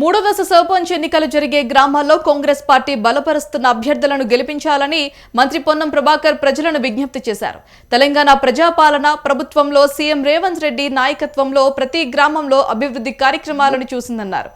మూడో దశ సర్పంచ్ ఎన్నికలు జరిగే గ్రామాల్లో కాంగ్రెస్ పార్టీ బలపరుస్తున్న అభ్యర్థులను గెలిపించాలని మంత్రి పొన్నం ప్రభాకర్ ప్రజలను విజ్ఞప్తి చేశారు. తెలంగాణ ప్రజాపాలన ప్రభుత్వంలో సీఎం రేవంత్ రెడ్డి నాయకత్వంలో ప్రతి గ్రామంలో అభివృద్ధి కార్యక్రమాలను చూసిందన్నారు.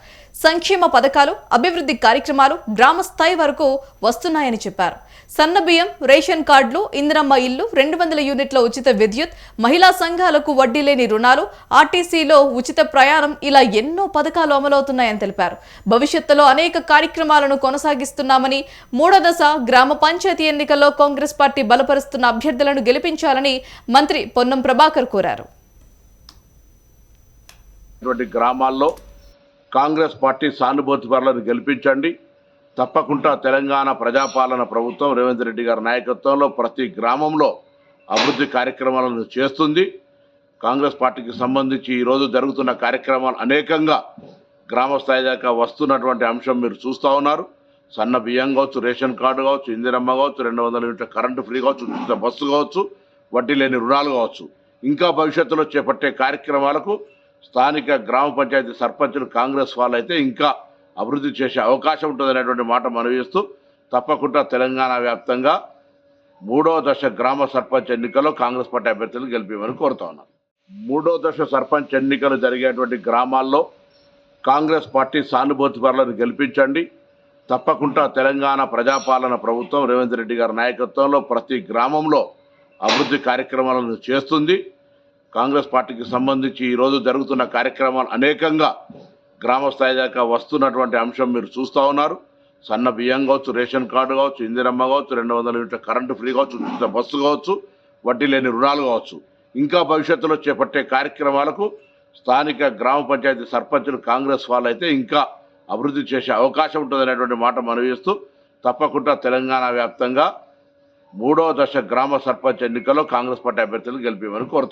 సంక్షేమ పథకాలు, అభివృద్ధి కార్యక్రమాలు గ్రామ స్థాయి వరకు వస్తున్నాయని చెప్పారు. సన్న బియ్యం, రేషన్ కార్డులు, ఇందిరమ్మ ఇల్లు, 200 యూనిట్ల ఉచిత విద్యుత్, మహిళా సంఘాలకు వడ్డీ లేని రుణాలు, ఆర్టీసీలో ఉచిత ప్రయాణం ఇలా ఎన్నో పథకాలు అమలవుతున్నాయని తెలిపారు. భవిష్యత్తులో అనేక కార్యక్రమాలను కొనసాగిస్తున్నామని, మూడో దశ గ్రామ పంచాయతీ ఎన్నికల్లో కాంగ్రెస్ పార్టీ బలపరుస్తున్న అభ్యర్థులను గెలిపించాలని మంత్రి పొన్నం ప్రభాకర్ కోరారు. గ్రామాల్లో కాంగ్రెస్ పార్టీ సానుభూతిపరులను గెలిపించండి. తప్పకుండా తెలంగాణ ప్రజాపాలన ప్రభుత్వం రేవంత్ రెడ్డి గారి నాయకత్వంలో ప్రతి గ్రామంలో అభివృద్ధి కార్యక్రమాలను చేస్తుంది. కాంగ్రెస్ పార్టీకి సంబంధించి ఈరోజు జరుగుతున్న కార్యక్రమాలు అనేకంగా గ్రామ స్థాయి దాకా వస్తున్నటువంటి అంశం మీరు చూస్తూ ఉన్నారు. సన్న బియ్యం కావచ్చు, రేషన్ కార్డు కావచ్చు, ఇందిరమ్మ కావచ్చు, 200 యూనిట్ల కరెంటు ఫ్రీ కావచ్చు, ఉచిత బస్సు కావచ్చు, వడ్డీ లేని రుణాలు కావచ్చు. ఇంకా భవిష్యత్తులో చేపట్టే కార్యక్రమాలకు స్థానిక గ్రామ పంచాయతీ సర్పంచులు కాంగ్రెస్ వాళ్ళు అయితే ఇంకా అభివృద్ధి చేసే అవకాశం ఉంటుందనేటువంటి మాట మనవిస్తూ తప్పకుండా తెలంగాణ వ్యాప్తంగా మూడో దశ గ్రామ సర్పంచ్ ఎన్నికల్లో కాంగ్రెస్ పార్టీ అభ్యర్థులను గెలిపేమని కోరుతా ఉన్నారు. మూడో దశ సర్పంచ్ ఎన్నికలు జరిగేటువంటి గ్రామాల్లో కాంగ్రెస్ పార్టీ సానుభూతిపరులను గెలిపించండి. తప్పకుండా తెలంగాణ ప్రజాపాలన ప్రభుత్వం రేవంత్ రెడ్డి గారి నాయకత్వంలో ప్రతి గ్రామంలో అభివృద్ధి కార్యక్రమాలను చేస్తుంది. కాంగ్రెస్ పార్టీకి సంబంధించి ఈరోజు జరుగుతున్న కార్యక్రమాలు అనేకంగా గ్రామ స్థాయి దాకా వస్తున్నటువంటి అంశం మీరు చూస్తూ ఉన్నారు. సన్న బియ్యం కావచ్చు, రేషన్ కార్డు కావచ్చు, ఇందిరమ్మ కావచ్చు, 200 యూనిట్ల కరెంటు ఫ్రీ కావచ్చు, ఉచిత బస్సు కావచ్చు, వడ్డీ లేని రుణాలు కావచ్చు. ఇంకా భవిష్యత్తులో చేపట్టే కార్యక్రమాలకు స్థానిక గ్రామ పంచాయతీ సర్పంచులు కాంగ్రెస్ వాళ్ళు అయితే ఇంకా అభివృద్ధి చేసే అవకాశం ఉంటుందనేటువంటి మాట మనవిస్తూ తప్పకుండా తెలంగాణ వ్యాప్తంగా మూడో దశ గ్రామ సర్పంచ్ ఎన్నికల్లో కాంగ్రెస్ పార్టీ అభ్యర్థులను గెలిపేమని కోరుతాం.